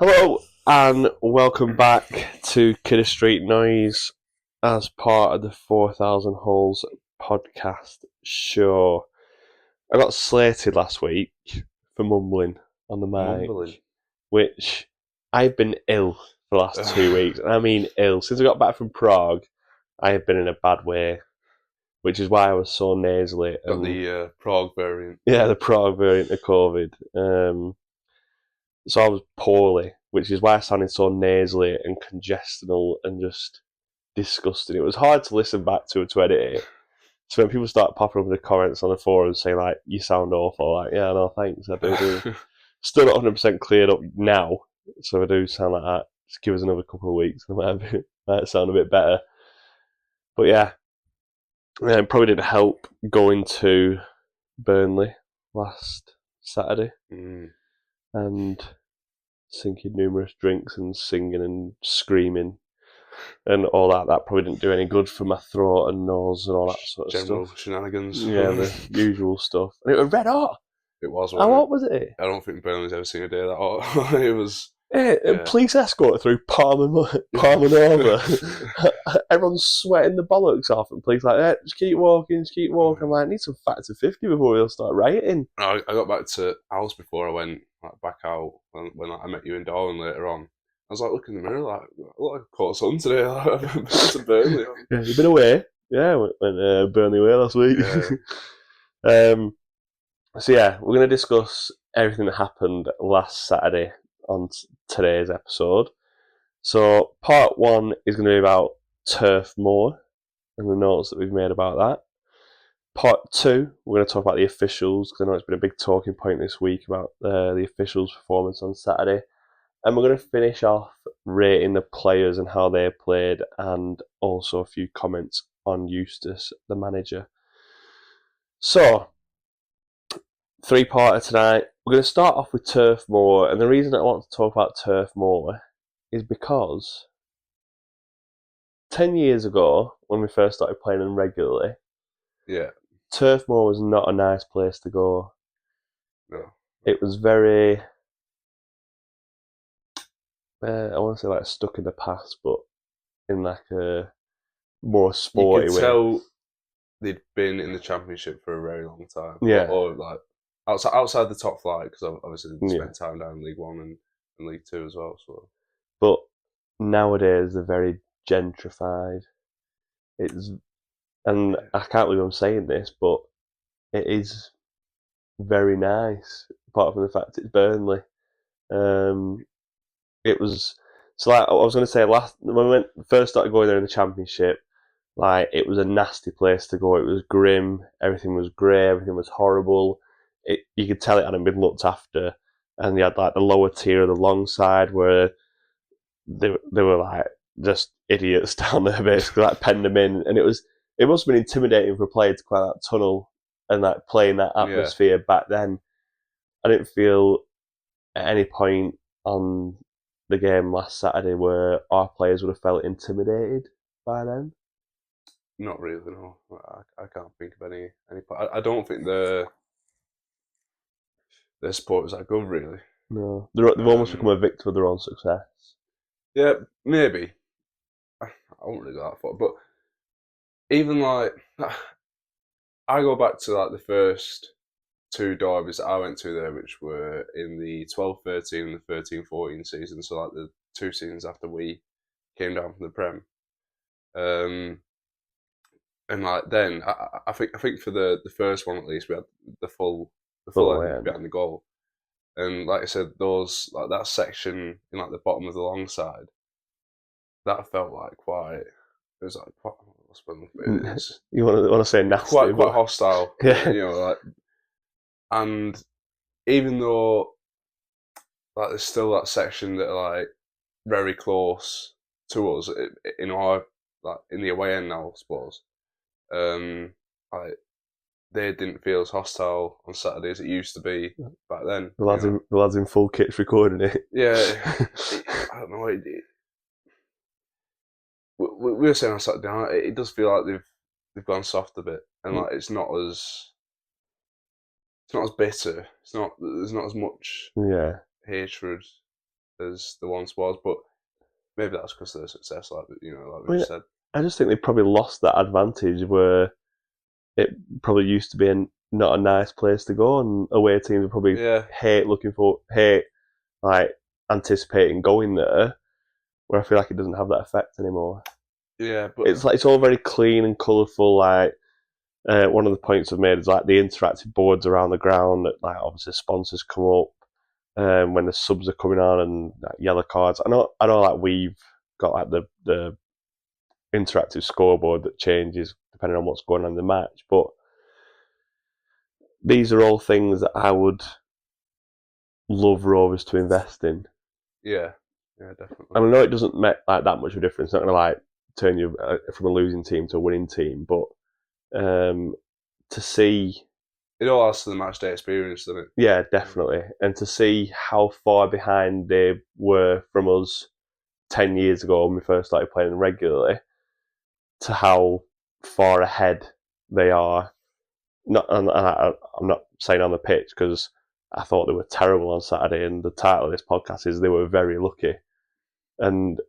Hello and welcome back to Kidder Street Noise as part of the 4,000 Holes podcast show. I got slated last week for mumbling on the mic, which I've been ill for the last 2 weeks. I mean ill. Since I got back from Prague, I have been in a bad way, which is why I was so nasally. Got the Prague variant. Yeah, the Prague variant of COVID. So I was poorly, which is why I sounded so nasally and congestional and just disgusting. It was hard to listen back to edit it. So when people start popping up in the comments on the forums saying like, "You sound awful," like, yeah, no, thanks, I do. Still not 100% cleared up now, so I do sound like that. Just give us another couple of weeks, and it might sound a bit better. But yeah, it probably didn't help going to Burnley last Saturday and sinking numerous drinks and singing and screaming and all that. That probably didn't do any good for my throat and nose and all that sort of General stuff. shenanigans. Yeah, the usual stuff. And it was red hot. It was. How hot was it? I don't think Burnley's ever seen a day that hot. It was. Yeah. Police escort through Palmer over. Everyone's sweating the bollocks off, and police like, just keep walking. I'm like, I need some factor 50 before we'll start rioting. I got back to house before I went back out when I met you in Darwin later on. I was like, looking in the mirror, like, I look like I caught sun today. I've been to Burnley. Yeah, you've been away. Yeah, went Burnley away last week. Yeah. So yeah, we're going to discuss everything that happened last Saturday on today's episode. So part one is going to be about Turf Moor and the notes that we've made about that. Part two, we're going to talk about the officials, because I know it's been a big talking point this week about the officials' performance on Saturday. And we're going to finish off rating the players and how they played, and also a few comments on Eustace, the manager. So, three-parter tonight. We're going to start off with Turf Moor, and the reason I want to talk about Turf Moor is because 10 years ago, when we first started playing them regularly, Turf Moor was not a nice place to go. No. It was very, I want to say like stuck in the past, but in like a more sporty way. You could tell they'd been in the Championship for a very long time. Yeah. Or like outside the top flight, because obviously they spent time down in League One and League Two as well. So, but nowadays they're very gentrified. And I can't believe I'm saying this, but it is very nice. Apart from the fact it's Burnley, it was. So like I was going to say, when we first started going there in the Championship, like it was a nasty place to go. It was grim. Everything was grey. Everything was horrible. You could tell it hadn't been looked after. And you had like the lower tier of the long side where they were like just idiots down there, basically like penned them in. And it must have been intimidating for a player to climb that tunnel and like play in that atmosphere back then. I didn't feel at any point on the game last Saturday where our players would have felt intimidated by them. Not really, no. I can't think of any. I don't think their support is that good, really. No, they've almost become a victim of their own success. Yeah, maybe. I won't really go that far, but even like I go back to like the first two derbies that I went to there, which were in the 12-13 and the 13-14 season, so like the 2 seasons after we came down from the Prem. And like then, I think for the first one at least, we had the full end behind the goal, and like I said, those like that section in like the bottom of the long side, that felt like quite. It was like quite. You want to say nasty? Quite hostile. Yeah. You know, like, and even though like there's still that section that are like very close to us in our like in the away end now, I suppose. Like they didn't feel as hostile on Saturday as it used to be back then. The lads in full kits recording it. Yeah, I don't know. We were saying on Saturday, it does feel like they've gone soft a bit, and like it's not as bitter. There's not as much hatred as there once was, but maybe that's because of the success, like we I mean, just said. I just think they probably lost that advantage where it probably used to be not a nice place to go, and away teams would probably Yeah, hate like anticipating going there. Where I feel like it doesn't have that effect anymore. yeah, but It's all very clean and colourful. Like one of the points I've made is like the interactive boards around the ground. That, like obviously sponsors come up when the subs are coming on and like, yellow cards. I know. Like we've got like the interactive scoreboard that changes depending on what's going on in the match, but these are all things that I would love Rovers to invest in. yeah, definitely. And I know it doesn't make like that much of a difference. It's not going to like turn you from a losing team to a winning team, but to see, it all adds to the match day experience, doesn't it? yeah, definitely, and to see how far behind they were from us 10 years ago when we first started playing regularly, to how far ahead they are. I'm not saying on the pitch because I thought they were terrible on Saturday, and the title of this podcast is "They Were Very Lucky." And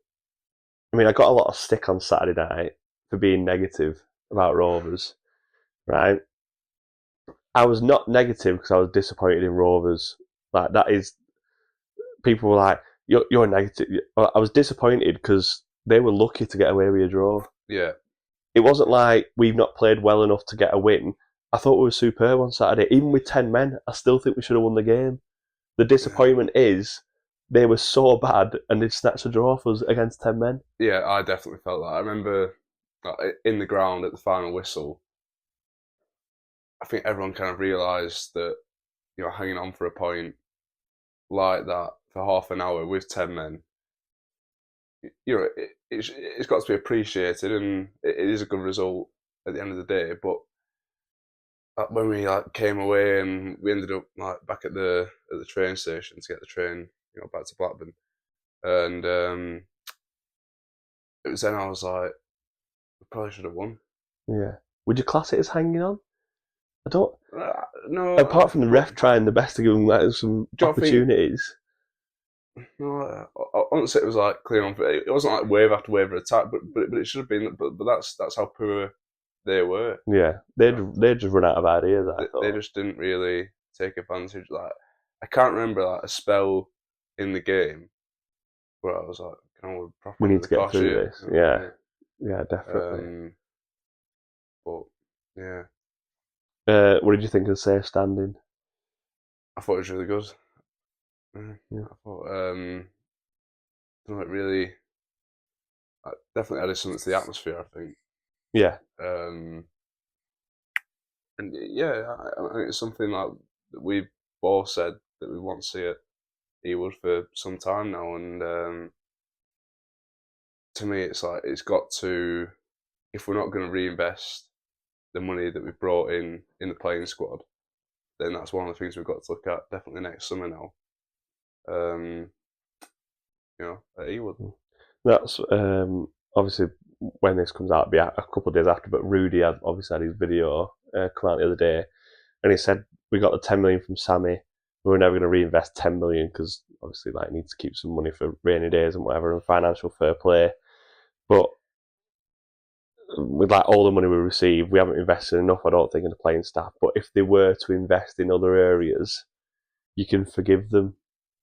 I mean, I got a lot of stick on Saturday night for being negative about Rovers, right? I was not negative because I was disappointed in Rovers. Like that is, people were like, "You're negative." I was disappointed because they were lucky to get away with a draw. Yeah, It wasn't like we've not played well enough to get a win. I thought we were superb on Saturday. Even with 10 men, I still think we should have won the game. The disappointment is they were so bad and they'd snatched a draw for us against 10 men. yeah, I definitely felt that. I remember in the ground at the final whistle, I think everyone kind of realised that hanging on for a point like that for half an hour with 10 men, it's got to be appreciated, and it is a good result at the end of the day. But when we came away and we ended up back at the train station to get the train back to Blackburn, and it was then I was like, we probably should have won. Yeah. Would you class it as hanging on? I don't. No. Apart from the ref trying the best to give them like some opportunities. No, honestly, it was like clear on. It wasn't like wave after wave of attack, but it should have been. But that's how poor they were. Yeah, they just run out of ideas. They just didn't really take advantage. Like I can't remember like a spell in the game where I was like, we need to get through this. Yeah, definitely. But yeah. What did you think of safe standing? I thought it was really good. Yeah. I thought it really definitely added something to the atmosphere, I think. Yeah. And yeah, I think it's something like that we've both said that we want to see at Ewood for some time now, and to me, it's like it's got to. If we're not going to reinvest the money that we've brought in the playing squad, then that's one of the things we've got to look at definitely next summer now. At Ewood. That's obviously when this comes out, it'll be a couple of days after. But Rudy obviously had his video come out the other day, and he said we got the 10 million from Sammy. We were never going to reinvest 10 million because obviously like needs to keep some money for rainy days and whatever, and financial fair play. But with like all the money we receive, we haven't invested enough, I don't think, in the playing staff. But if they were to invest in other areas, you can forgive them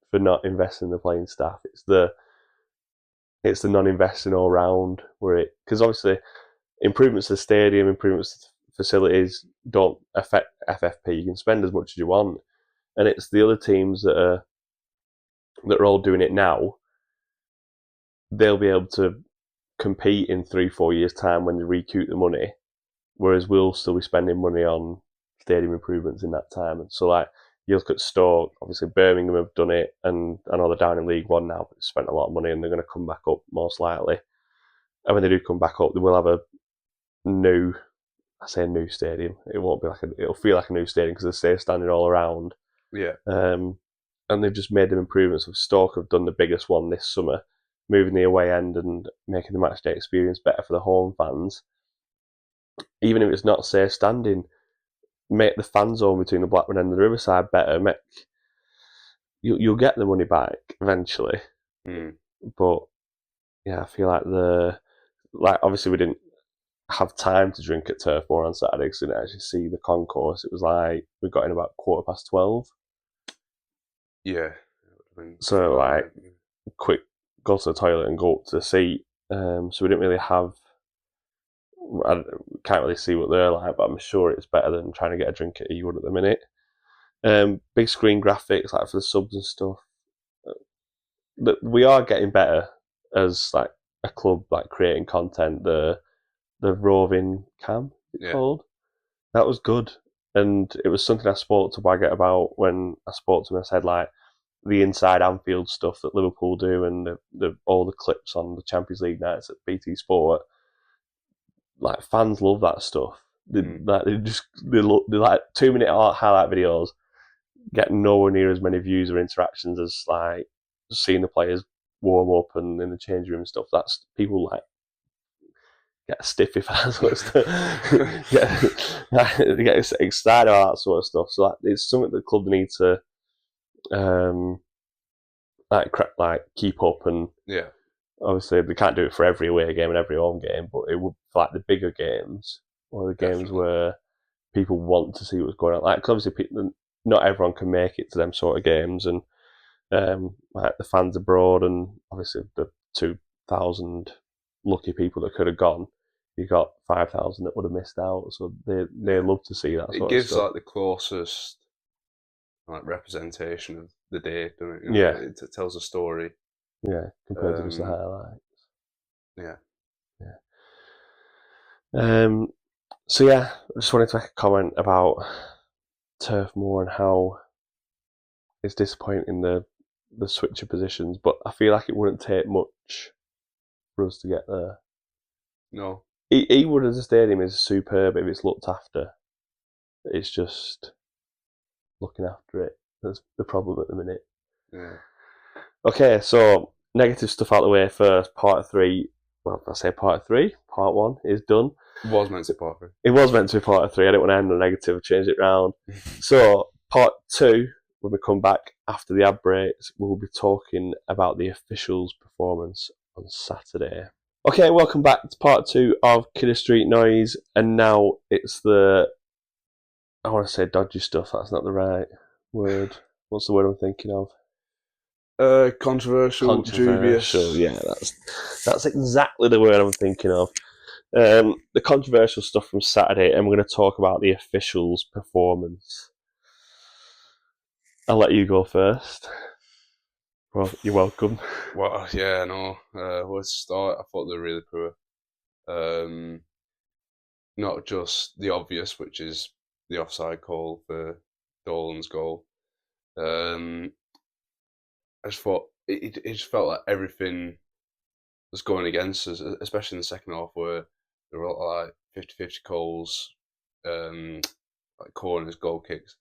for not investing in the playing staff. It's the non-investing all round because obviously improvements to the stadium, improvements to the facilities don't affect FFP. You can spend as much as you want, and it's the other teams that are all doing it now. They'll be able to compete in 3-4 years' time when they recoup the money, whereas we'll still be spending money on stadium improvements in that time. And so, like, you look at Stoke, obviously Birmingham have done it, and I know they're down in League One now, but they've spent a lot of money and they're going to come back up most likely. And when they do come back up, they will have a new stadium. It won't be it'll feel like a new stadium because they're safe standing all around. Yeah. And they've just made them improvements. Stoke have done the biggest one this summer, moving the away end and making the matchday experience better for the home fans. Even if it's not safe standing, make the fan zone between the Blackburn and the Riverside better. You'll get the money back eventually. But yeah, I feel like obviously we didn't have time to drink at Turf Moor on Saturday because we didn't actually see the concourse. It was like we got in about 12:15. Yeah. So like quick go to the toilet and go up to the seat. So we didn't really have. I can't really see what they're like, but I'm sure it's better than trying to get a drink at Ewood at the minute. Big screen graphics like for the subs and stuff. But we are getting better as like a club, like creating content. The roving cam, called, that was good, and it was something I spoke to Waggett about when I spoke to him. I said like the inside Anfield stuff that Liverpool do, and all the clips on the Champions League nights at BT Sport. Like fans love that stuff. They like 2-minute highlight videos get nowhere near as many views or interactions as like seeing the players warm up and in the change room and stuff. That's people like get stiffy for that sort of stuff. get excited about that sort of stuff. So it's something the club need to like keep up, and obviously they can't do it for every away game and every home game, but it would for like the bigger games or the games where people want to see what's going on. Like, 'cause obviously not everyone can make it to them sort of games, and like the fans abroad, and obviously the 2,000 lucky people that could have gone, you got 5,000 that would have missed out. So they love to see that. It gives like the closest like representation of the day, doesn't it? Yeah, it tells a story. Yeah, compared to just the highlights. Yeah. So yeah, I just wanted to make a comment about Turf Moor and how it's disappointing the switcher positions, but I feel like it wouldn't take much for us to get there. No. Ewood as a stadium is superb if it's looked after. It's just looking after it that's the problem at the minute. Yeah. Okay, so negative stuff out of the way first. Part 3. Well, I say part 3. Part 1 is done. It was meant to be part 3. It was meant to be part 3. I didn't want to end on a negative. I changed it round. So part 2, when we come back after the ad breaks, we'll be talking about the officials' performance on Saturday. Okay, welcome back to part 2 of Kidder Street Noise, and now it's I want to say dodgy stuff. That's not the right word. What's the word I'm thinking of? Controversial, dubious. Yeah, that's exactly the word I'm thinking of. The controversial stuff from Saturday, and we're going to talk about the officials' performance. I'll let you go first. Well, you're welcome. Well, yeah, no. Where to start? I thought they were really poor. Not just the obvious, which is the offside call for Dolan's goal. I just thought it just felt like everything was going against us, especially in the second half, where there were a lot of like 50-50 calls, like corners, goal kicks,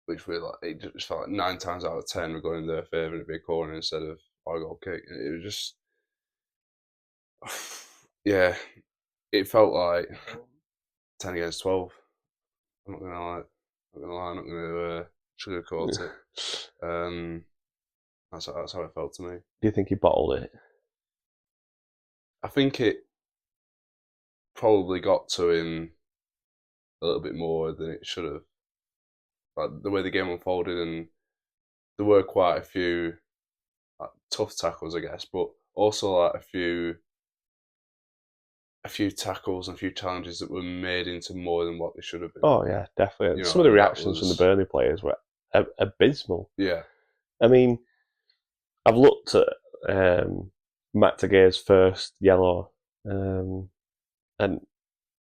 which were like, it just felt like 9 times out of 10 were going in their favour, and it'd be a corner instead of our goal kick. It was just, yeah, it felt like 10 against 12. I'm not gonna lie. I'm not gonna sugarcoat it. That's how it felt to me. Do you think he bottled it? I think it probably got to him a little bit more than it should have. Like the way the game unfolded, and there were quite a few like, tough tackles, I guess, but also like a few tackles and a few challenges that were made into more than what they should have been. Oh yeah, definitely. Some of the reactions from the Burnley players were abysmal. Yeah. I mean, I've looked at Matt Tagay's first yellow, and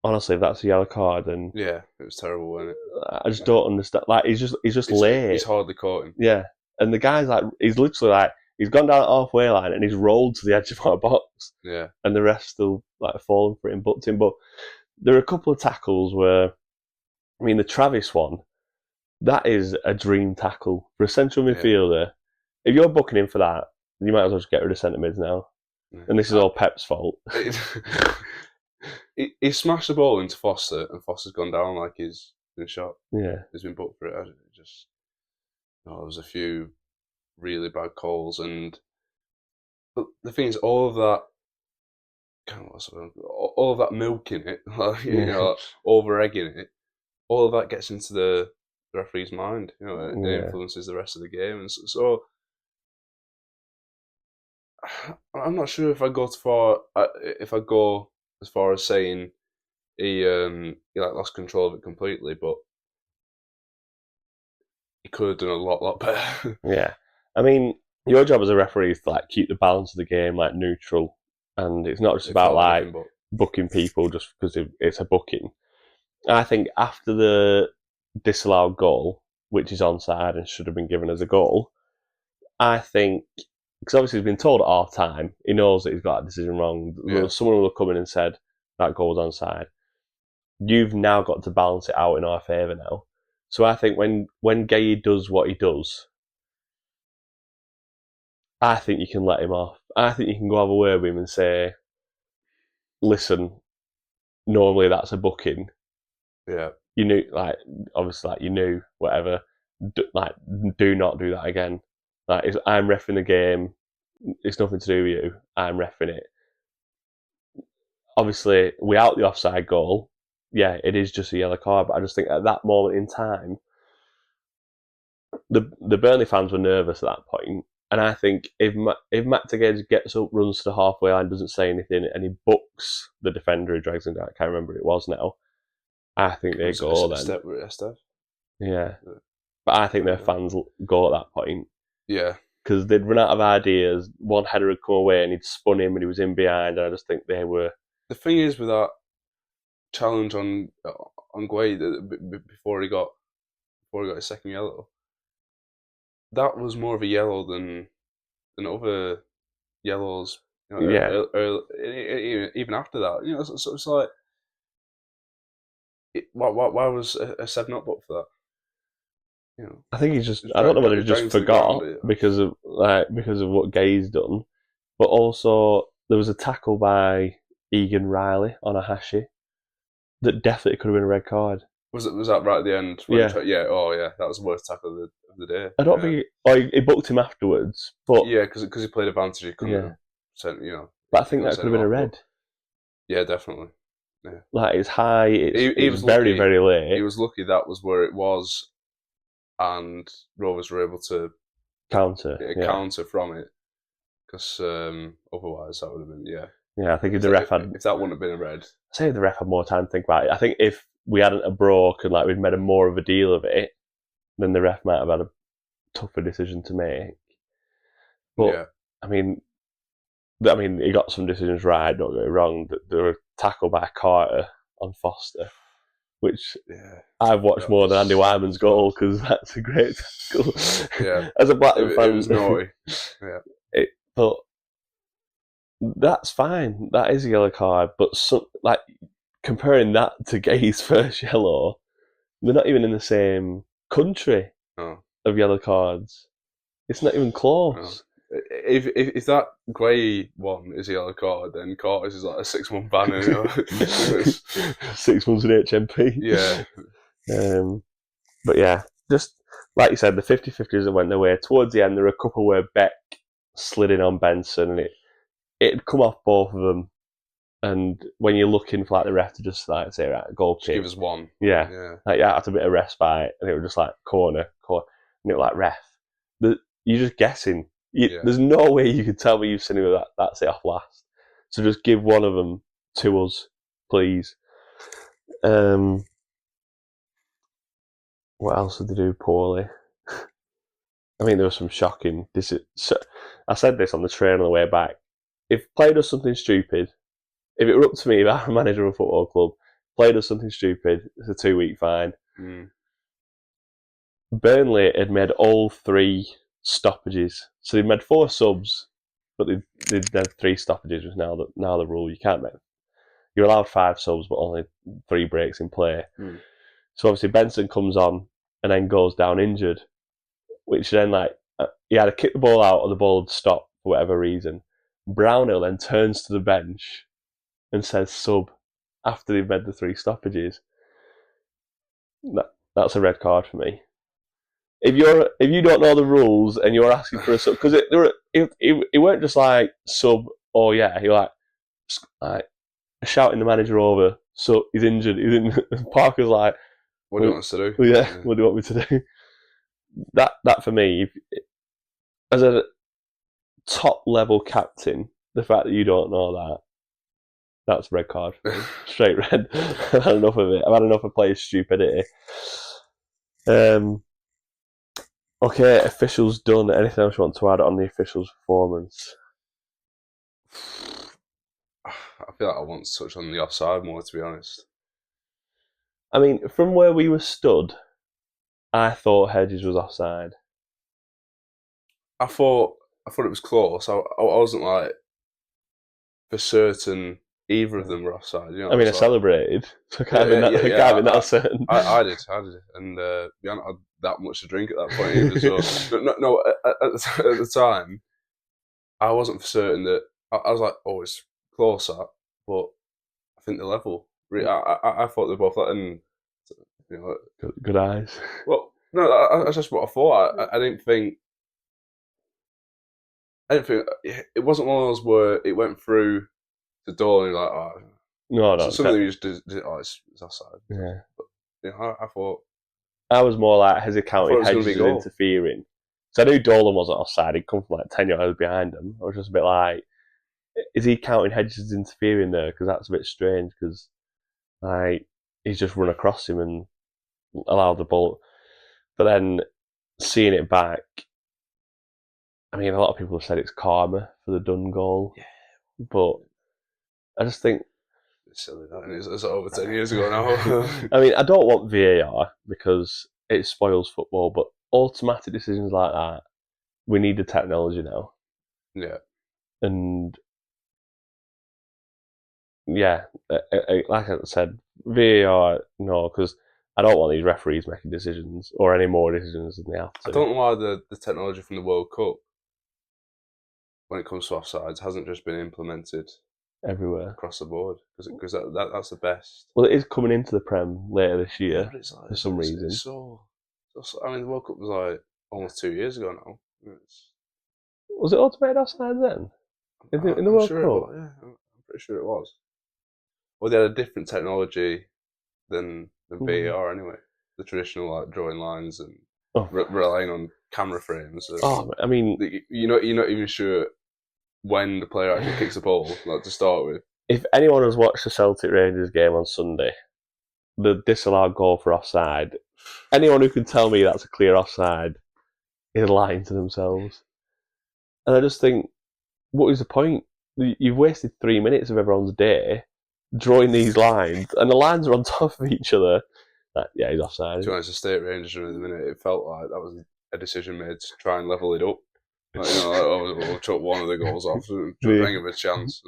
honestly, if that's a yellow card, then yeah, it was terrible, wasn't it? I just don't understand. Like he's just late. He's hardly caught him. Yeah, and the guy's like, he's literally like, he's gone down the halfway line and he's rolled to the edge of our box. Yeah, and the rest still like falling for it and booked him. But there are a couple of tackles where, I mean, the Travis one, that is a dream tackle for a central midfielder. Yeah. If you're booking him for that, you might as well just get rid of centre mids now. Yeah. And this is all Pep's fault. He smashed the ball into Foster, and Foster's gone down like he's been shot. Yeah, he's been booked for it. There was a few really bad calls, and but the thing is, all of that, all of that milk in it, like, Yeah, over egging it, all of that gets into the referee's mind. It yeah, influences the rest of the game, and so I'm not sure if I go too far. If I go as far as saying he like lost control of it completely, but he could have done a lot better. yeah. I mean, your job as a referee is to like keep the balance of the game like neutral, and it's not just It about felt like anything but. booking people just because it's a booking. I think after the disallowed goal, which is onside and should have been given as a goal, I think because obviously he's been told at half time, he knows that he's got that decision wrong. Yeah, Someone will have come in and said that goal was onside. You've now got to balance it out in our favour now. So I think when Gay does what he does, I think you can let him off. I think you can go have a word with him and say, listen, normally that's a booking. yeah, You knew, like, obviously, like, you knew, whatever. Like, do not do that again. Like, I'm reffing the game. It's nothing to do with you. I'm reffing it. Obviously, without the offside goal, yeah, it is just a yellow card. But I just think at that moment in time, the Burnley fans were nervous at that point, and I think if Matt Tegage gets up, runs to the halfway line, doesn't say anything, and he books the defender who drags him down, I can't remember who it was now. I think it they was go a then. step with Estef. Yeah, but I think their fans go at that point Yeah, because they'd run out of ideas. One header had come away and he'd spun him and he was in behind, and I just think they were. the thing is with that challenge on Guay before he got his second yellow, that was more of a yellow than other yellows. Yeah, Even after that, so it's like, why was a 7 up for that? I think he's just. Just I don't know whether he just dragging to the ground. forgot because of what Gay's done, but also there was a tackle by Egan Riley on a Hashi that definitely could have been a red card. Was that right at the end when Yeah, yeah, oh yeah, that was the worst tackle of the day. I don't Yeah, think he booked him afterwards, but yeah, because he played advantage, he couldn't yeah, have sent but I he think couldn't that could send have him been a off. But red. yeah, definitely. Yeah, Like it's high, he it's was very lucky. very He late. was lucky that was where it was, and Rovers were able to Counter, get a yeah, counter from it. Because otherwise, that would have been, yeah. yeah. I think if the ref had, If that wouldn't have been a red, say if the ref had more time to think about it. I think if we hadn't a broke and like we'd made a more of a deal of it, then the ref might have had a tougher decision to make. But yeah, I mean, he got some decisions right. Don't get me wrong. There were tackled by Carter on Foster, which yeah, I've watched that more than Andy was Wyman's goal because that's a great tackle. yeah. As a Blackburn It was fan, naughty. Yeah, but that's fine. That is a yellow card. But like comparing that to Gay's first yellow, they're not even in the same country no, of yellow cards. It's not even no. close. If that Gray one is a yellow card, then Carter's is like a 6 month ban. It's, 6 months in HMP. yeah, But yeah, just like you said, the 50-50s that went their way. Towards the end, there were a couple where Beck slid in on Benson, and it'd come off both of them. And when you're looking for like the ref to just like say, right, goal just kick, give us one. yeah, Yeah, like yeah, after a bit of respite, and it was just like corner, and it was like ref. You're just guessing. yeah. There's no way you could tell me you've seen him that's it off last. So just give one of them to us, please. What else did they do poorly? I mean, there was some shocking. I said this on the train on the way back. If play does something stupid, if it were up to me, if I'm a manager of a football club, play does something stupid, it's a 2-week fine. Mm. Burnley had made all 3 stoppages, so they'd made 4 subs, but they'd had 3 stoppages. Was now the rule. You can't make. You're allowed 5 subs, but only 3 breaks in play. Mm. So obviously Benson comes on and then goes down injured, which then he had to kick the ball out or the ball would stop for whatever reason. Brownhill then turns to the bench and says sub after they've made the 3 stoppages. That's a red card for me. if you don't know the rules and you're asking for a sub, because it weren't just like sub. Oh yeah, you're like shouting the manager over. So he's injured. He's in. Parker's like, What do you want us to do? well, yeah, what do you want me to do? That for me, as a top level captain, the fact that you don't know that's a red card. Straight red. I've had enough of it. I've had enough of players' stupidity. Okay, officials done. Anything else you want to add on the officials' performance? I feel like I want to touch on the offside more, to be honest. I mean, from where we were stood, I thought Hedges was offside. I thought it was close. I wasn't like for certain either of them were offside. You know, I mean, I celebrated. So I can't that certain. I did, and we hadn't had that much to drink at that point either. So no, at the time, I wasn't for certain that. I was like, oh, it's closer, but I think the level. I thought they both like, and you know, good eyes. Well, no, that's just what I thought. I didn't think. It wasn't one of those where it went through the door and you're like, oh. No. So something you just did, oh, it's offside. Yeah. But, you know, I thought. I was more like, has he counted Hedges as interfering? So I knew Dolan wasn't offside. He'd come from like 10 yards behind him. I was just a bit like, is he counting Hedges as interfering there? Because that's a bit strange. Because like he's just run across him and allowed the ball. But then seeing it back, I mean, a lot of people have said it's karma for the Dunn goal. Yeah. But I just think it's silly that it's over 10 years ago now. I mean, I don't want VAR because it spoils football, but automatic decisions like that, we need the technology now. Yeah. And yeah, like I said, VAR, no, because I don't want these referees making decisions or any more decisions than they have to. I don't know why the technology from the World Cup, when it comes to offsides, hasn't just been implemented everywhere across the board, because that's the best. Well, it is coming into the Prem later this year for some reason. I mean, the World Cup was like almost 2 years ago now. Was it automated offside then? In the World Cup? Yeah, I'm pretty sure it was. Well, they had a different technology than VAR anyway. The traditional like drawing lines and relying on camera frames. I mean, you're not even sure when the player actually kicks the ball, like to start with. If anyone has watched the Celtic Rangers game on Sunday, the disallowed goal for offside, anyone who can tell me that's a clear offside is lying to themselves. And I just think, what is the point? You've wasted 3 minutes of everyone's day drawing these lines, and the lines are on top of each other. Yeah, he's offside. To be honest, the State Rangers at the minute, it felt like that was a decision made to try and level it up. Like, we'll chuck one of the goals off, think of a chance.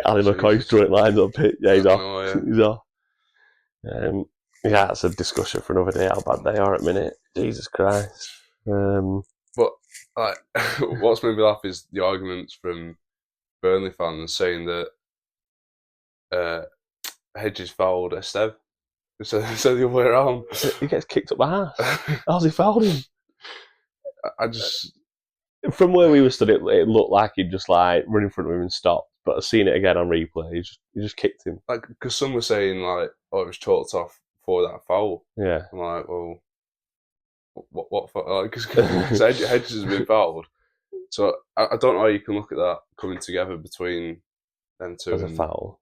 Ali McCoy's drawing lines up. Yeah, he's off. He's off. Yeah, that's a discussion for another day. How bad they are at the minute. Jesus Christ. But like, what's made me laugh is the arguments from Burnley fans saying that Hedges fouled Esteve. So the other way around. He gets kicked up the ass. How's he fouled him? I just... From where we were stood, it looked like he'd just like run in front of him and stopped. But I've seen it again on replay. He just kicked him. Like, because some were saying like, oh, it was chalked off for that foul. Yeah. I'm like, well, what foul? Because Hedges has been fouled. So I don't know how you can look at that coming together between them two as a foul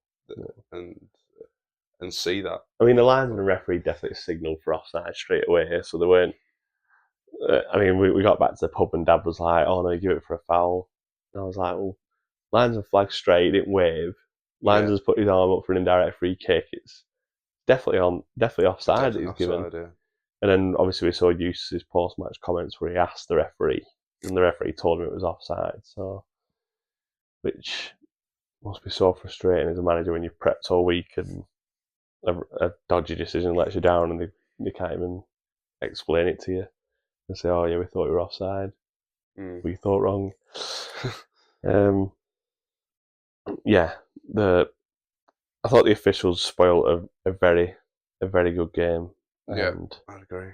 and see that. I mean, the linesman and referee definitely signalled for offside straight away, so they weren't. I mean, we got back to the pub and Dad was like, "Oh no, you give it for a foul." And I was like, "Well, linesman flagged straight, he didn't wave. Linesman's put his arm up for an indirect free kick. It's definitely offside that he's given." Yeah. And then obviously we saw Eustace's post-match comments where he asked the referee, and the referee told him it was offside. So, which must be so frustrating as a manager when you've prepped all week and a dodgy decision lets you down, and they can't even explain it to you. They say, "Oh yeah, we thought you were offside. We thought wrong." Yeah, I thought the officials spoiled a very good game. Yeah, I'd agree.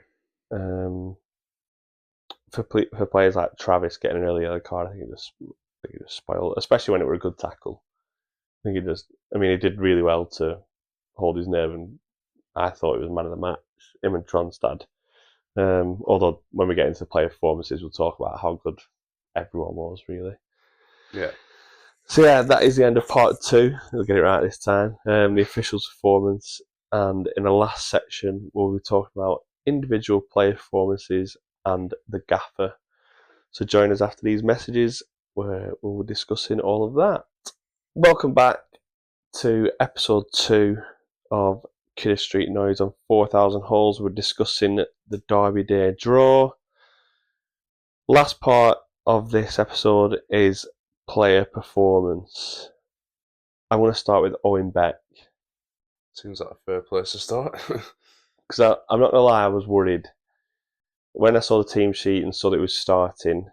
for players like Travis getting an early yellow card, I think it just spoiled, especially when it were a good tackle. I think he did really well to hold his nerve, and I thought he was man of the match, him and Tronstad. Although when we get into player performances, we'll talk about how good everyone was, really. Yeah. So yeah, that is the end of part 2. We'll get it right this time. The officials' performance, and in the last section, we'll be talking about individual player performances and the gaffer. So join us after these messages, where we'll be discussing all of that. Welcome back to episode 2 of Kidder Street Noise on 4,000 Holes. We're discussing the Derby Day draw. Last part of this episode is player performance. I want to start with Owen Beck. Seems like a fair place to start. Because I'm not going to lie, I was worried. When I saw the team sheet and saw that it was starting,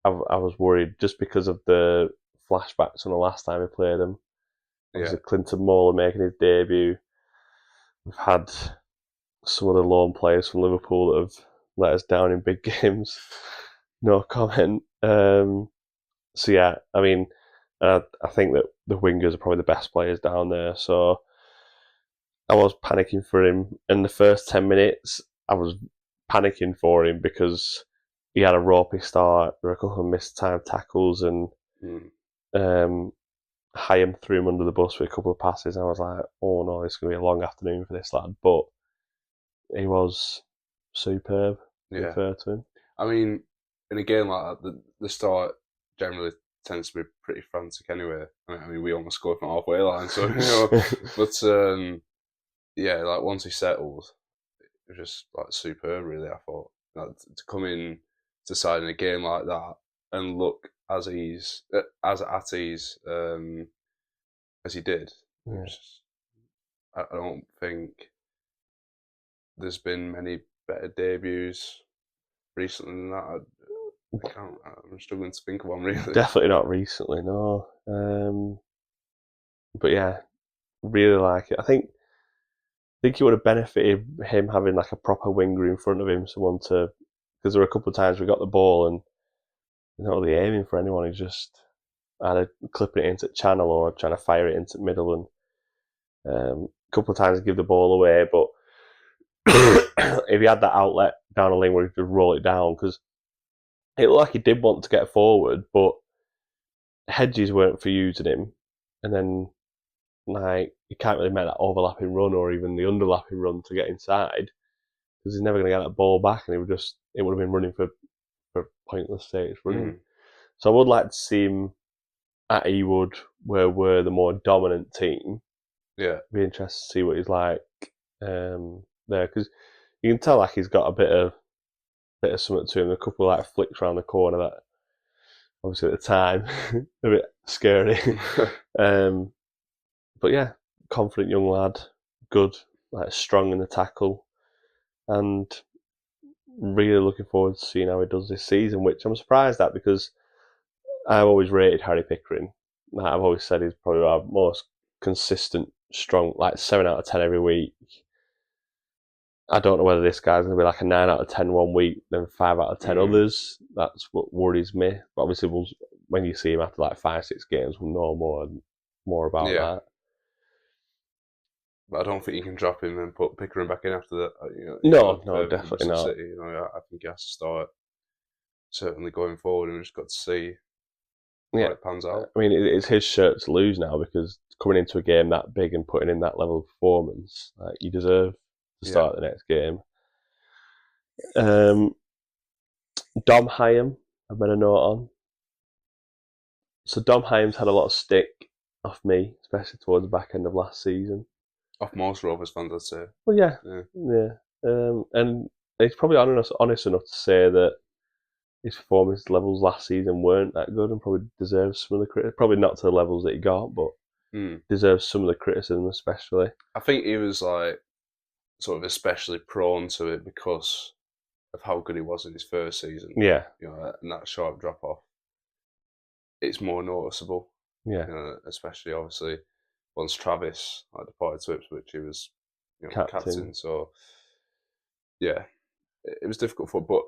I was worried just because of the flashbacks from the last time we played them. Obviously, Clinton Moore making his debut. We've had some of the lone players from Liverpool that have let us down in big games. No comment. So yeah, I mean, I think that the wingers are probably the best players down there. So I was panicking for him. In the first 10 minutes, I was panicking for him because he had a ropey start. There were a couple of missed time tackles, and Hyam threw him under the bus with a couple of passes. And I was like, oh no, it's going to be a long afternoon for this lad. But he was superb. Yeah. Fair to him. I mean, in a game like that, the start generally tends to be pretty frantic anyway. I mean, we almost scored from halfway line, so but yeah, like once he settled, it was just like superb. Really, I thought to come in to side in a game like that and look as at ease as he did. Yeah. I don't think there's been many better debuts recently than that. I'm struggling to think of one, really. Definitely not recently, no. But yeah, really like it. I think it would have benefited him having like a proper winger in front of him, someone to, because there were a couple of times we got the ball and he's not really aiming for anyone. He's just either clipping it into the channel or trying to fire it into the middle, and a couple of times give the ball away. But if he had that outlet down a lane where he could roll it down, because it looked like he did want to get forward, but hedges weren't for using him, and then like you can't really make that overlapping run or even the underlapping run to get inside because he's never going to get that ball back, and it would have been running for pointless sake running. So I would like to see him at Ewood, where we're the more dominant team. Yeah, be interested to see what he's like there, because you can tell like he's got a bit of something to him. A couple of like flicks around the corner that obviously at the time a bit scary. But yeah, confident young lad, good, like strong in the tackle, and really looking forward to seeing how he does this season, which I'm surprised at because I've always rated Harry Pickering. Like I've always said he's probably our most consistent, strong, like 7 out of 10 every week. I don't know whether this guy's going to be like a 9 out of 10 one week, then 5 out of 10 others. That's what worries me. But obviously, when you see him after like 5-6 games, we'll know more about that. But I don't think you can drop him and put Pickering back in after that. No, definitely not. City, I think he has to start certainly going forward, and we've just got to see how it pans out. I mean, it's his shirt to lose now because coming into a game that big and putting in that level of performance, like, you deserve to start the next game. Dom Hyam, I've made a note on. So Dom Hyam's had a lot of stick off me, especially towards the back end of last season. Off most Rovers fans, I'd say. Well, yeah. And he's probably honest enough to say that his performance levels last season weren't that good and probably deserves some of the criticism. Probably not to the levels that he got, but deserves some of the criticism, especially. I think he was like sort of especially prone to it because of how good he was in his first season. Yeah. And that sharp drop off. It's more noticeable. Yeah. Especially obviously once Travis departed to Ipswich, he was captain. So yeah, it was difficult for. But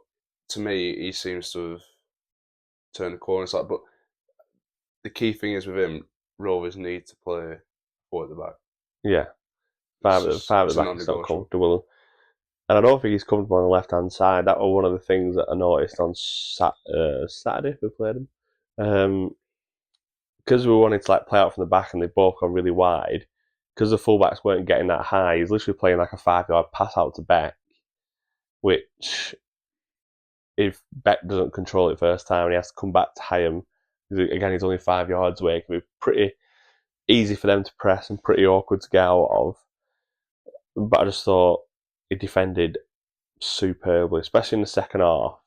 to me, he seems to have turned the corner. It's like, but the key thing is with him, Rovers need to play 4 at the back. Yeah, five at the back is not comfortable. And I don't think he's comfortable on the left-hand side. That was one of the things that I noticed on Saturday we played him. Because we wanted to play out from the back and they both gone really wide, because the fullbacks weren't getting that high, he's literally playing like a 5-yard pass out to Beck, which, if Beck doesn't control it first time and he has to come back to Hyam, again, he's only 5 yards away, it can be pretty easy for them to press and pretty awkward to get out of. But I just thought he defended superbly, especially in the second half.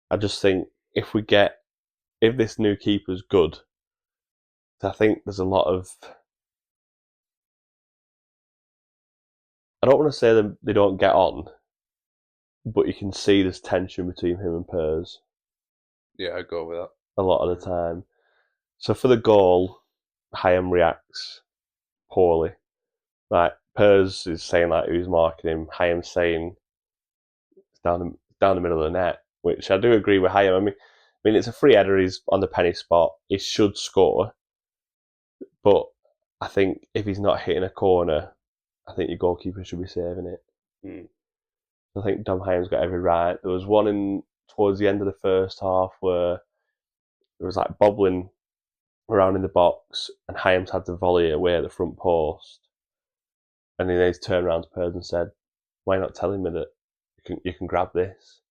I just think if this new keeper's good, I think there's a lot of... I don't want to say that they don't get on, but you can see there's tension between him and Pers. Yeah, I'd go with that. A lot of the time. So for the goal, Hyam reacts poorly. Like, Pers is saying who's marking him. Hyam's saying it's down the middle of the net, which I do agree with Hyam. I mean, it's a free header. He's on the penny spot. He should score. But I think if he's not hitting a corner, I think your goalkeeper should be saving it. I think Dom Hyam's got every right. There was one towards the end of the first half where it was bobbling around in the box, and Hyams had to volley it away at the front post. And then he's turned around to Pers and said, "Why not telling me that you can grab this?"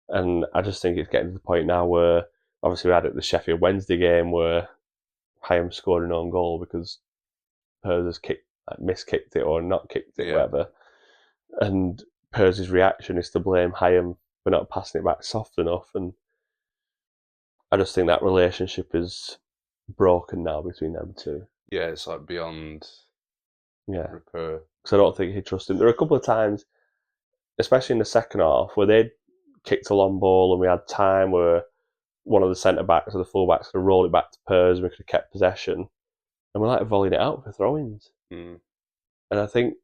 And I just think it's getting to the point now where, obviously, we had it the Sheffield Wednesday game where Hyam scored an own goal because Pers has miskicked it or not kicked it, whatever. And Pers' reaction is to blame Hyam for not passing it back soft enough. And I just think that relationship is broken now between them two. Yeah, it's beyond repair. Because I don't think he trusts him. There were a couple of times, especially in the second half, where they'd kicked a long ball and we had time where one of the centre-backs or the full-backs could have rolled it back to Pers and we could have kept possession. And we're volleying it out for throw-ins. And I think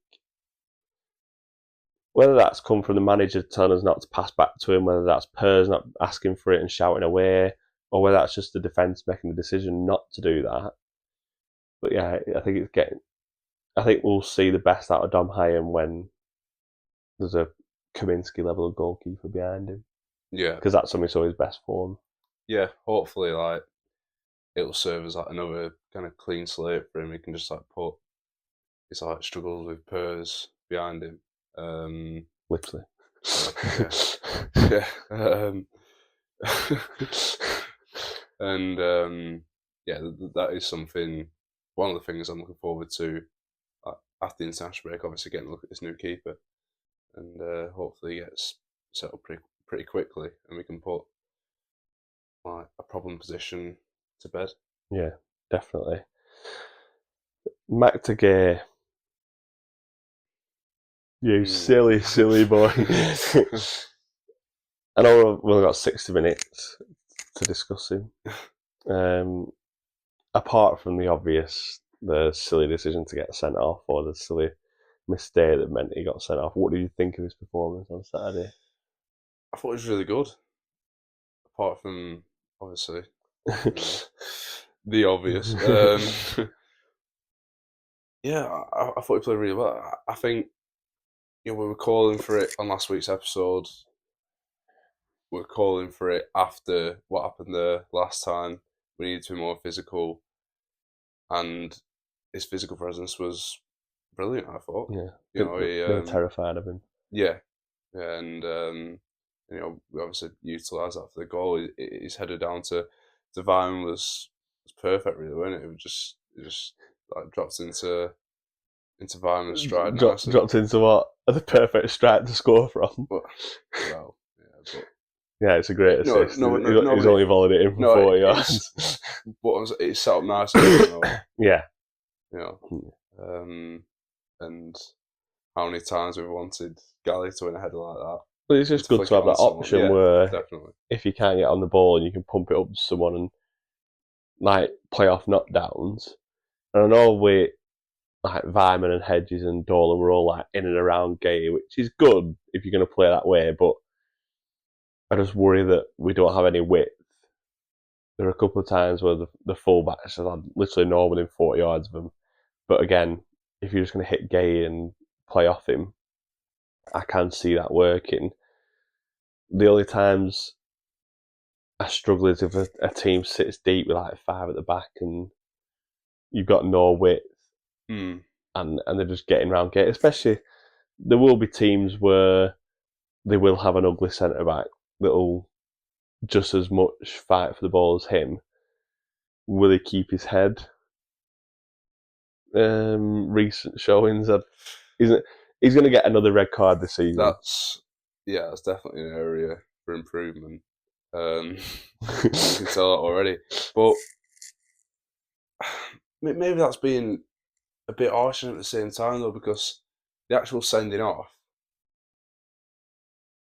whether that's come from the manager telling us not to pass back to him, whether that's Pers not asking for it and shouting away, or whether that's just the defence making the decision not to do that. But yeah, I think we'll see the best out of Dom Hyam when there's a Kaminsky level of goalkeeper behind him. Yeah. Because that's when we saw his best form. Yeah, hopefully it'll serve as another kind of clean slate for him. He can just put his struggles with Pers behind him. Literally. Yeah. And that is something. One of the things I'm looking forward to after the international break. Obviously, getting a look at this new keeper, and hopefully he gets settled pretty quickly, and we can put a problem position to bed. Yeah, definitely. Mac to Gay. You silly boy. I know we've only got 60 minutes to discuss him. Apart from the silly decision to get sent off, or the silly mistake that meant he got sent off, what did you think of his performance on Saturday? I thought it was really good. Apart from, obviously, the obvious. I thought he played really well. I think we were calling for it on last week's episode. We were calling for it after what happened there last time. We needed to be more physical, and his physical presence was brilliant. I thought. Yeah, they were terrified of him. Yeah, and we obviously utilised that for the goal. His header down to Vine was perfect, really, wasn't it? It just dropped into Vine's stride. Dropped into what? The perfect stride to score from. Yeah, it's a great assist. He's only volleyed it in from 40 yards. But it's set up nicely. Yeah. And how many times we've wanted Gally to win a header like that. But it's just good to have that option where definitely. If you can't get on the ball and you can pump it up to someone and play off knockdowns. And I know like Vyman and Hedges and Dolan were all like in and around Gay, which is good if you're going to play that way. But I just worry that we don't have any width. There are a couple of times where the fullbacks have had literally no one within 40 yards of them. But again, if you're just going to hit Gay and play off him, I can see that working. The only times I struggle is if a team sits deep with like 5 at the back and you've got no width and they're just getting around Gay. Especially, there will be teams where they will have an ugly centre back that'll just as much fight for the ball as him. Will he keep his head? Recent showings that he's going to get another red card this season. That's definitely an area for improvement. You can tell that already. But maybe that's being a bit harsh at the same time, though, because the actual sending off,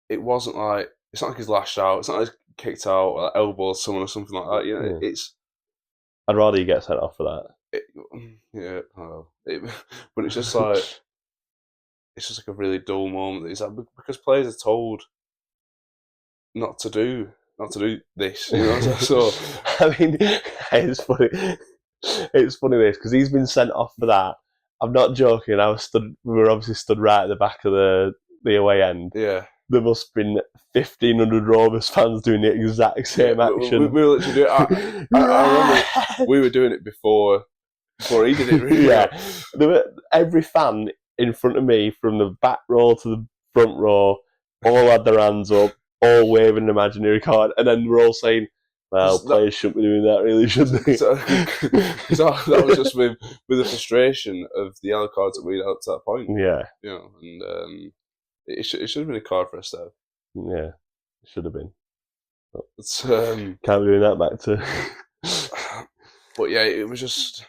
it wasn't like, it's not like he's lashed out, it's not like he's kicked out or elbowed someone or something like that. You know, it's. I'd rather you get sent off for that. But it's just like, it's just like a really dull moment. It's like, because players are told not to do this, you know. So I mean, it's funny. It's funny this because he's been sent off for that. I'm not joking. We were obviously stood right at the back of the away end. Yeah. There must have been 1,500 Rovers fans doing the exact same action. We were literally doing it. I remember we were doing it before he did it. Really. Yeah, every fan in front of me, from the back row to the front row, all had their hands up, all waving an imaginary card, and then we're all saying, "Well, players shouldn't be doing that, really, should they?" So, that was just with the frustration of the yellow cards that we'd had up to that point. Yeah, you know, and it should have been a card for us, though. Yeah, it should have been. But can't be doing that back to. But yeah, it was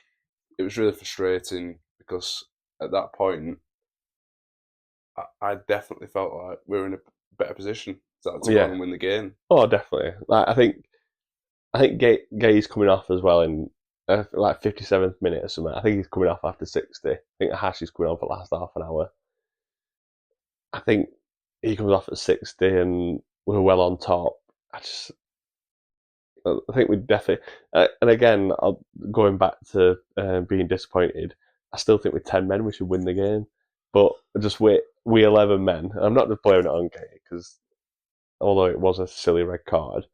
really frustrating because at that point, I definitely felt like we were in a better position to go on and win the game. Oh, definitely. Like, I think Gay's coming off as well in like 57th minute or something. I think he's coming off after 60. I think Hash is coming on for the last half an hour. I think he comes off at 60 and we're well on top. I think we definitely, and again, going back to being disappointed, I still think with 10 men we should win the game. But just we 11 men, I'm not just blaming it on Gay, because although it was a silly red card,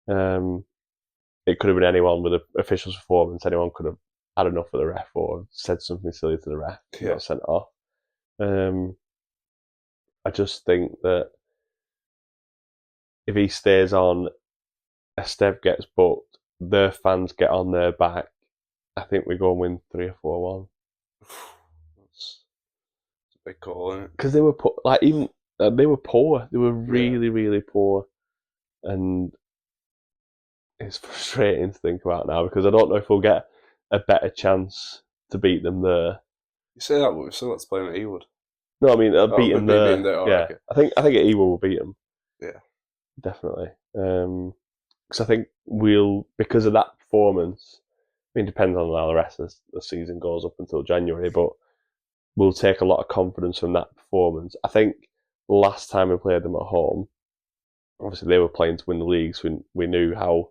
it could have been anyone with an official's performance. Anyone could have had enough of the ref or said something silly to the ref and got sent off. I just think that if he stays on, Esteve gets booked, their fans get on their back, I think we go and win 3 or 4-1. That's a big call, isn't it? Because they were they were poor. They were really, really poor, and it's frustrating to think about now because I don't know if we'll get a better chance to beat them there. You say that, but we've still got to play them at Ewood. No, I mean they'll beat them there. Yeah, okay. I think at Ewood we'll beat them. Yeah, definitely. Because I think because of that performance. I mean, it depends on how the rest of the season goes up until January, but we'll take a lot of confidence from that performance. I think last time we played them at home, obviously they were playing to win the league, so we knew how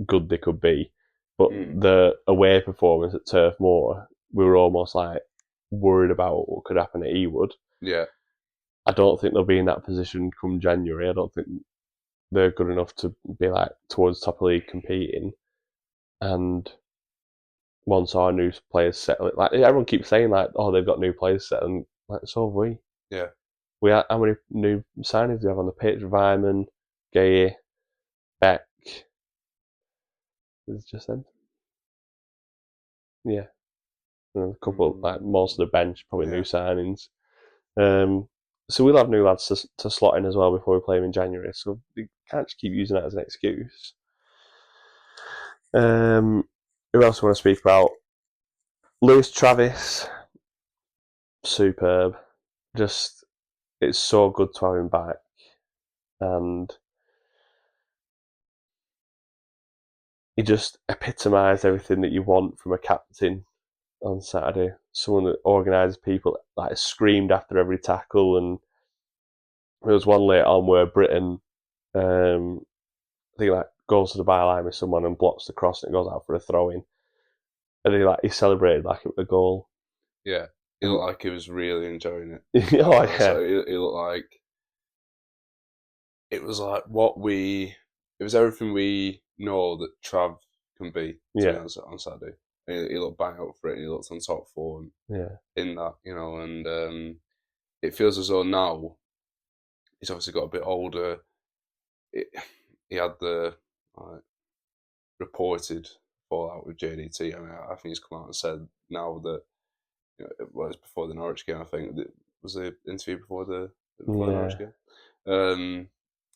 good they could be. But the away performance at Turf Moor, we were almost like worried about what could happen at Ewood. Yeah. I don't think they'll be in that position come January. I don't think they're good enough to be like towards top of the league competing. And once our new players settle, like everyone keeps saying, like, oh, they've got new players set, and like so have we. Yeah. How many new signings do we have on the pitch? Vyman, Gay, Beck. Is it just them? Yeah. And a couple, like most of the bench, probably new signings. So we'll have new lads to slot in as well before we play them in January. So we can't just keep using that as an excuse. Who else do I want to speak about? Lewis Travis, superb. Just, it's so good to have him back. And he just epitomised everything that you want from a captain. on Saturday. Someone that organises people like screamed after every tackle, and there was one later on where Britain, I think like goes to the byline with someone and blocks the cross and it goes out for a throw in, and he celebrated like it was a goal. Yeah, he looked like he was really enjoying it. Oh yeah, so he looked like it was like it was everything we know that Trav can be. To be honest, on Saturday, he looked bang up for it. He looked on top form. In that, and it feels as though now he's obviously got a bit older. He had the reported fallout with JDT. I mean, I think he's come out and said now that it was before the Norwich game. I think that was the interview before the Norwich game.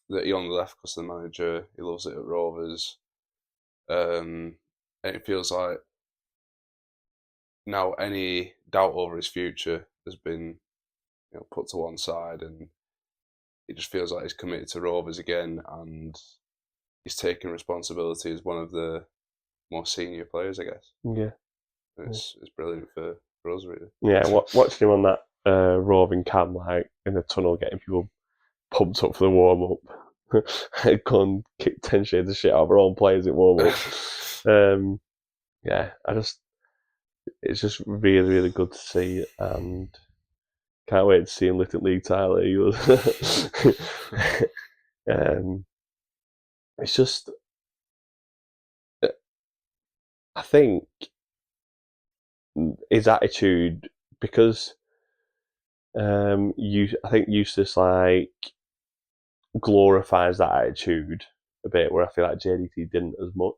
That he only left because the manager, he loves it at Rovers, and it feels like now any doubt over his future has been put to one side, and it just feels like he's committed to Rovers again, and he's taking responsibility as one of the more senior players, I guess. Yeah, it's brilliant for us, really. Yeah, watching him on that roving cam, like in the tunnel, getting people pumped up for the warm up, go and kick 10 shades of shit out of our own players in warm up. Yeah, it's just really, really good to see, and can't wait to see him lift at league title. It's just, I think his attitude, because I think Eustace like glorifies that attitude a bit, where I feel like JDT didn't as much.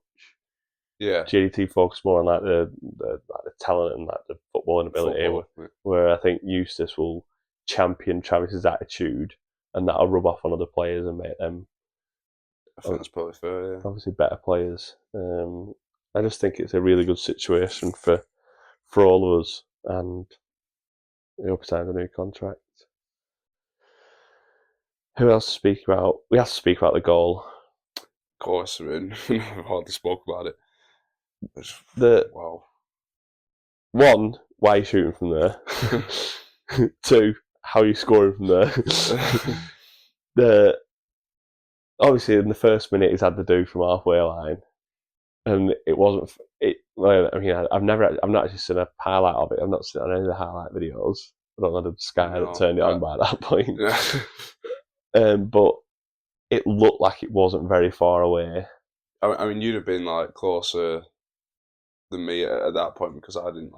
Yeah, JDT focused more on like the talent and like the footballing ability, where I think Eustace will champion Travis's attitude, and that'll rub off on other players and make them. I think that's probably fair. Yeah, obviously better players. I just think it's a really good situation for all of us, and we hope he signs a new contract. Who else to speak about? We have to speak about the goal. Of course, we've hardly spoke about it. Wow. One, why are you shooting from there? Two, how are you scoring from there? Obviously, in the first minute, he's had the do from halfway line, and it wasn't. I mean, I've not actually seen a highlight of it. I've not seen any of the highlight videos. I don't know the Sky that turned it on by that point. But it looked like it wasn't very far away. I mean, you'd have been like closer than me at that point, because I didn't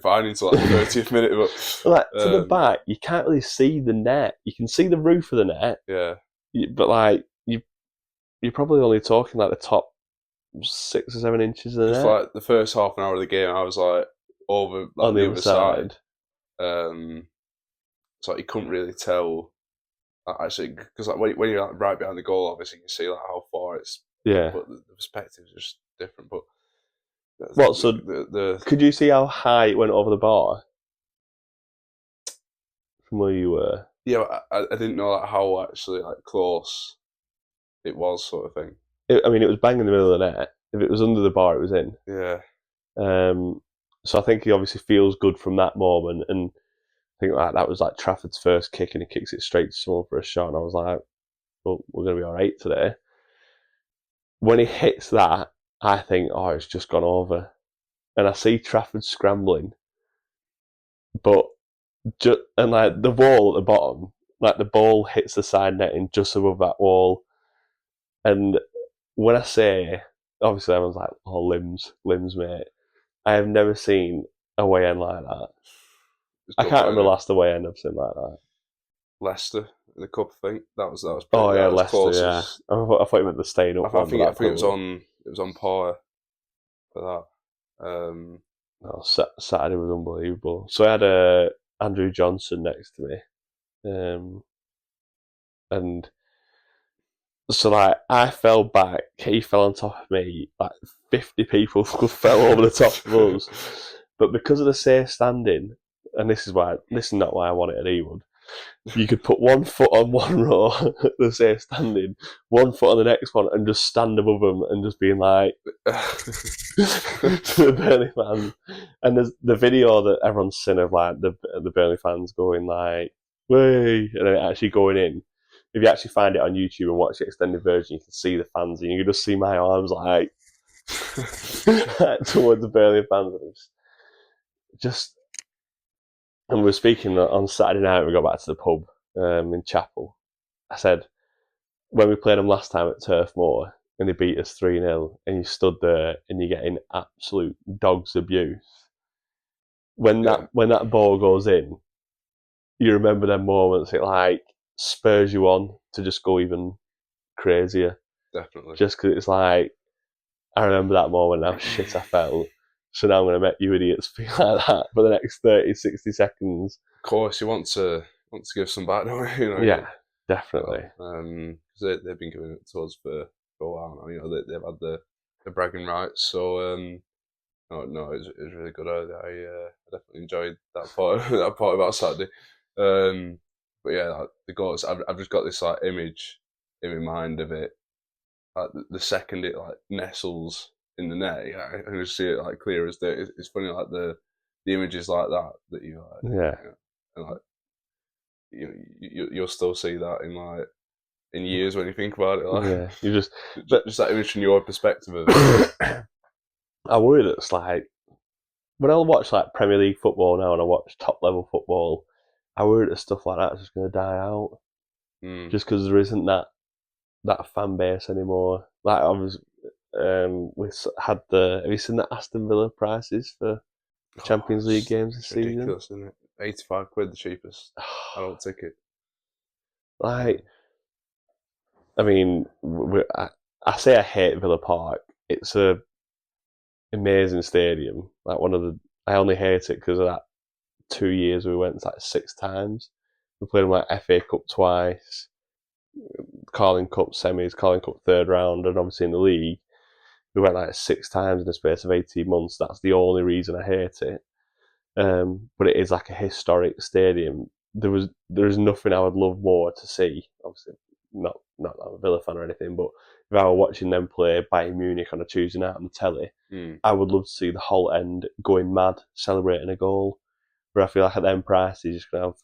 find until like the 30th minute. But like to the back, you can't really see the net. You can see the roof of the net. Yeah. But like you're probably only talking like the top 6 or 7 inches of the net. Like the first half an hour of the game, I was like over like, on the other side. So you couldn't really tell. Actually, because like when you're like right behind the goal, obviously you can see like how far it's. Yeah. But the perspective is just different. But what? So could you see how high it went over the bar from where you were? Yeah, I didn't know like how actually like close it was, sort of thing. I mean, it was bang in the middle of the net. If it was under the bar, it was in. Yeah. So I think he obviously feels good from that moment, and I think that was like Trafford's first kick, and he kicks it straight to someone for a shot, and I was like, well, we're going to be all right today. When he hits that, I think, oh, it's just gone over. And I see Trafford scrambling, and like the wall at the bottom, like the ball hits the side netting just above that wall. And when I say, obviously everyone's like, oh, limbs, mate. I have never seen a away end like that. I can't remember the last away end I've seen like that. Leicester, the cup thing. That was pretty, oh yeah, Leicester. Yeah, I thought you meant the staying up. I think it was on par for that. Saturday was unbelievable. So I had Andrew Johnson next to me, and so like I fell back, he fell on top of me. Like 50 people fell over the top of us, but because of the safe standing, and this is not why I wanted it, he would. you could put one foot on one row, the same standing, one foot on the next one, and just stand above them and just being like to the Burnley fans. And there's the video that everyone's seen of like the Burnley fans going like, "Way," and then actually going in. If you actually find it on YouTube and watch the extended version, you can see the fans, and you can just see my arms like towards the Burnley fans. And just, and we were speaking on Saturday night. We got back to the pub in Chapel. I said, when we played them last time at Turf Moor and they beat us 3-0, and you stood there and you're getting absolute dog's abuse. When that ball goes in, you remember them moments. It like spurs you on to just go even crazier. Definitely. Just because it's like, I remember that moment, how shit I felt. So now I'm going to make you idiots feel like that for the next 30, 60 seconds. Of course, you want to give some back, don't you? You know, yeah, definitely. Because they've been giving it to us for a while now. You know, they've had the bragging rights. So no, it was really good. I definitely enjoyed that part about Saturday. But yeah, like, the goals. I've just got this like image in my mind of it. Like the second it like nestles in the net, I can just see it like clear as day. It's funny, like the images like that you like, Yeah, and like you'll still see that in years when you think about it. Like, yeah. You just that image from your perspective of it. I worry that it's like, when I watch like Premier League football now and I watch top level football, I worry that stuff like that is just going to die out, just because there isn't that fan base anymore. Like I was, we had have you seen the Aston Villa prices for Champions League games this season? Ridiculous, isn't it? £85 the cheapest adult ticket. Like, I mean, I say I hate Villa Park. It's a amazing stadium. Like I only hate it because of that 2 years we went like 6 times. We played like FA Cup twice, Carling Cup semis, Carling Cup third round, and obviously in the league we went like 6 times in the space of 18 months. That's the only reason I hate it. But it is like a historic stadium. There's nothing I would love more to see. Obviously, not that I'm a Villa fan or anything, but if I were watching them play Bayern Munich on a Tuesday night on the telly, I would love to see the whole end going mad, celebrating a goal. Where I feel like at them prices, you're just gonna have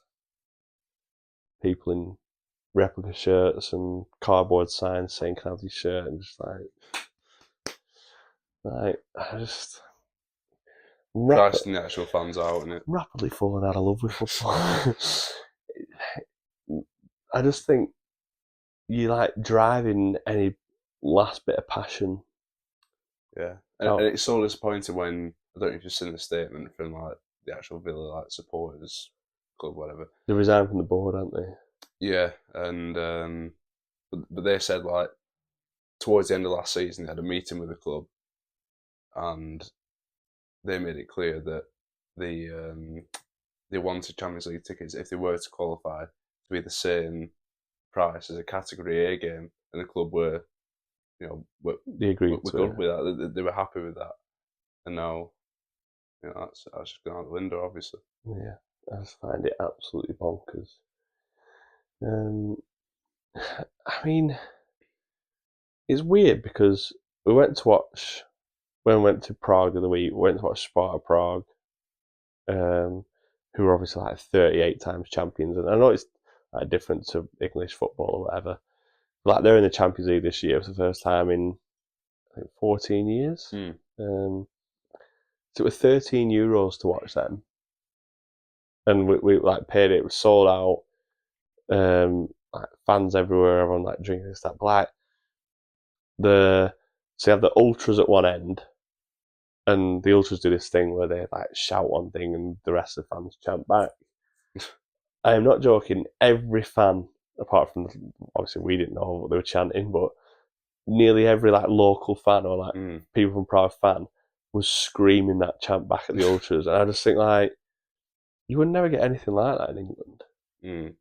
people in replica shirts and cardboard signs saying "Can I have this shirt?" and just like I just Pricing the actual fans out, innit? Rapidly falling out of love with football. I just think you like driving any last bit of passion. Yeah, and it's so disappointing when, I don't know if you've seen the statement from like the actual Villa like supporters club, whatever. They resigned from the board, aren't they? Yeah, and but they said like towards the end of last season they had a meeting with the club, and they made it clear that they wanted Champions League tickets if they were to qualify to be the same price as a Category A game, and the club were, they agreed to good with that. They were happy with that, and now, that's just gone out the window, obviously. Yeah, I just find it absolutely bonkers. I mean, it's weird because when we went to Prague the other week, we went to watch Sparta Prague, who are obviously like 38 times champions, and I know it's like different to English football or whatever. Like they're in the Champions League this year for the first time in I think 14 years. So it was €13 to watch them, and we like paid it. It was sold out. Like fans everywhere, everyone like drinking and stuff. Like so you have the ultras at one end, and the ultras do this thing where they like shout one thing and the rest of the fans chant back. I am not joking. Every fan, apart from obviously we didn't know what they were chanting, but nearly every like local fan or like people from Prague fan was screaming that chant back at the ultras, and I just think like you would never get anything like that in England.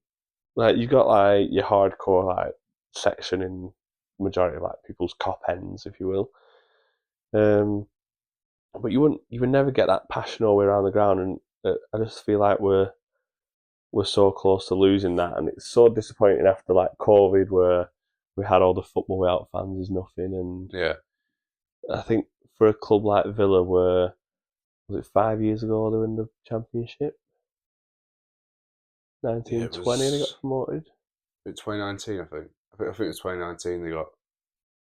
Like you got like your hardcore like section in majority of like people's cop ends, if you will. But you would never get that passion all the way around the ground, and I just feel like we're we're so close to losing that, and it's so disappointing after like COVID, where we had all the football without fans is nothing, and Yeah. I think for a club like Villa, where was it 5 years ago they were in the Championship, Yeah, it 1920 they got was promoted. 2019, I think. I think it was 2019 they got.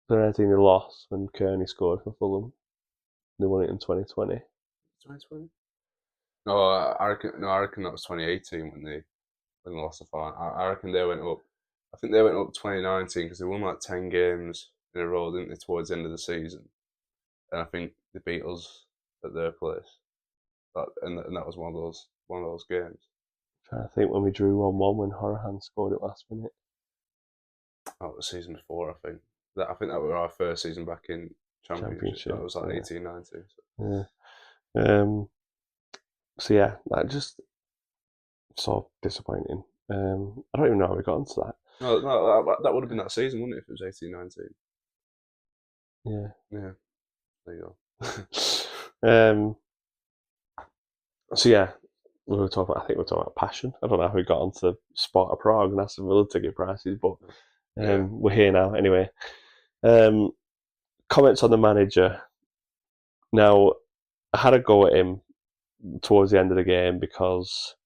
2019 they lost when Kearney scored for Fulham. They won it in 2020. 2020? No, I reckon that was 2018 when they lost the final. I reckon they went up. I think they went up 2019 because they won like 10 games in a row, didn't they, towards the end of the season? And I think they beat us at their place. And that was one of those games. Trying to think when we drew 1-1 when Horahan scored it last minute. That was the season before, I think. I think that was our first season back in Championship. That was like Yeah. 18-19. Yeah. So yeah, that just so disappointing. I don't even know how we got into that. No, that would have been that season, wouldn't it, if it was 18-19? Yeah. Yeah, there you go. So yeah, we were talking. I think we were talking about passion. I don't know how we got onto Sparta Prague and Aston Villa ticket prices, but we're here now anyway. Comments on the manager. Now, I had a go at him towards the end of the game because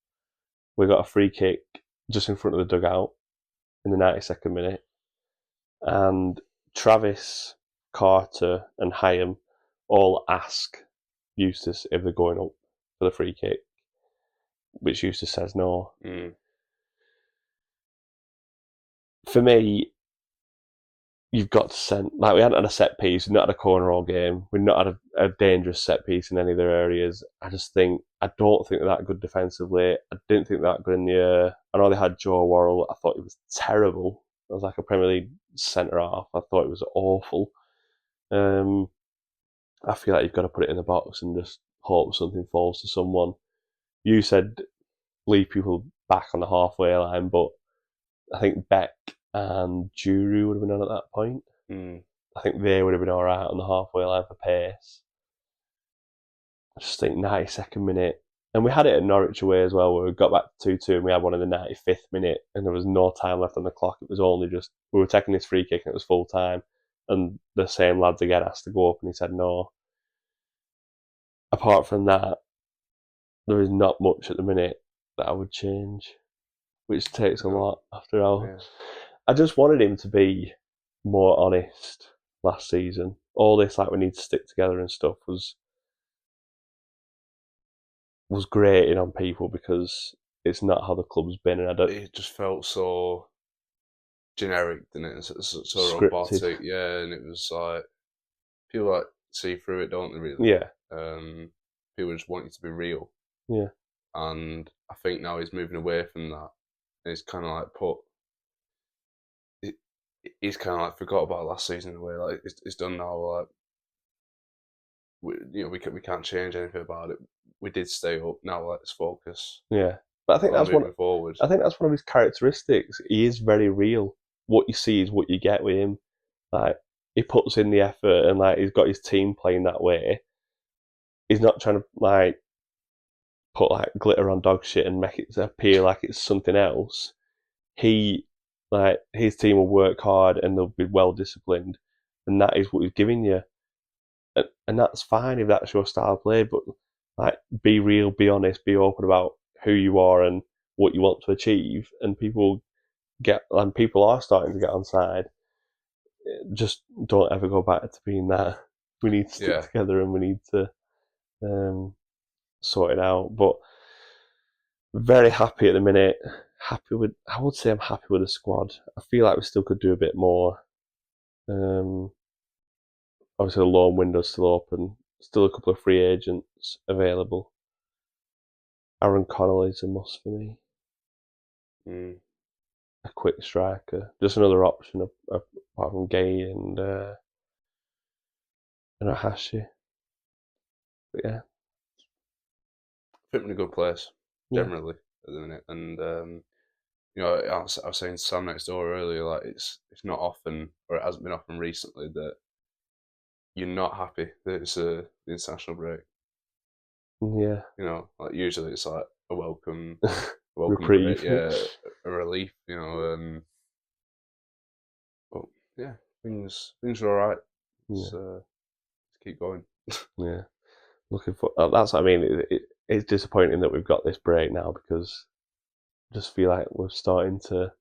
we got a free kick just in front of the dugout in the 92nd minute, and Travis, Carter, and Hyam all ask Eustace if they're going up for the free kick, which Eustace says no. For me, you've got to send, like, we hadn't had a set piece, we've not had a corner all game, we've not had a dangerous set piece in any of their areas. I don't think they're that good defensively. I didn't think they're that good in the air. I know they had Joe Worrell. I thought it was terrible. It was like a Premier League centre half. I thought it was awful. I feel like you've got to put it in the box and just hope something falls to someone. You said leave people back on the halfway line, but I think Beck and Juru would have been on at that point. I think they would have been all right on the halfway line for pace. I just think 92nd minute. And we had it at Norwich away as well, where we got back to 2-2 and we had one in the 95th minute and there was no time left on the clock. It was only just, we were taking this free kick and it was full time. And the same lads again asked to go up and he said no. Apart from that, there is not much at the minute that I would change, which takes a lot after all. Yeah. I just wanted him to be more honest last season. All this, like, we need to stick together and stuff was grating on people because it's not how the club's been, and it just felt so generic, didn't it? So robotic, yeah. And it was like people like see through it, don't they? Really, yeah. People just want you to be real, yeah. And I think now he's moving away from that. And he's kind of like he's kind of like forgot about last season in a way. Like it's done now. Like we can't change anything about it. We did stay up. Now let's focus. Yeah, but I think that's moving forward. I think that's one of his characteristics. He is very real. What you see is what you get with him. Like, he puts in the effort, and like he's got his team playing that way. He's not trying to like put like glitter on dog shit and make it appear like it's something else. His team will work hard and they'll be well disciplined, and that is what he's giving you. And that's fine if that's your style of play, but like, be real, be honest, be open about who you are and what you want to achieve, and people are starting to get on side. Just don't ever go back to being that. We need to stick together and we need to sort it out. But very happy at the minute. I would say I'm happy with the squad. I feel like we still could do a bit more. Obviously, the loan window's still open. Still a couple of free agents available. Aaron Connolly's a must for me. A quick striker. Just another option apart from Gay and Ahashi. But yeah. I think we're in a good place, generally, at the minute. And, I was saying to Sam next door earlier, like, it's not often, or it hasn't been often recently, that you're not happy that it's the international break. Yeah. Like, usually it's like a welcome welcomed a bit, a relief, you know. But yeah, things are all right. Let's keep going. Yeah, looking for. That's what I mean. It's disappointing that we've got this break now because I just feel like we're starting to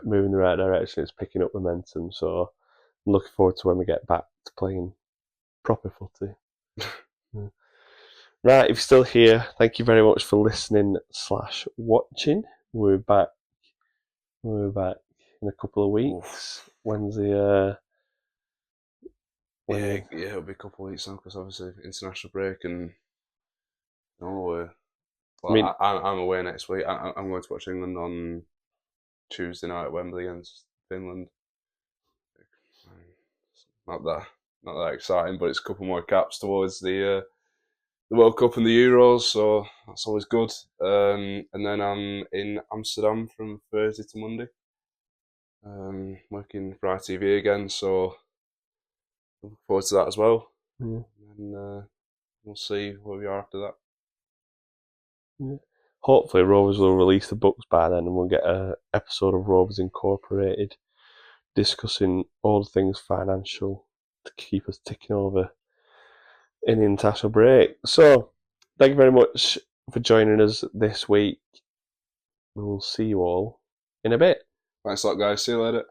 move in the right direction. It's picking up momentum. So I'm looking forward to when we get back to playing proper footy. Right, if you're still here, thank you very much for listening/watching. We're back in a couple of weeks. When's the it'll be a couple of weeks now because obviously international break and I'm away next week. I'm going to watch England on Tuesday night at Wembley against Finland. Not that exciting, but it's a couple more caps towards the World Cup and the Euros, so that's always good. And then I'm in Amsterdam from Thursday to Monday. Working for ITV again, so looking forward to that as well. Yeah. And we'll see where we are after that. Yeah. Hopefully Rovers will release the books by then and we'll get an episode of Rovers Incorporated discussing all things financial to keep us ticking over in the international break. So, thank you very much for joining us this week. We will see you all in a bit. Thanks a lot, guys. See you later.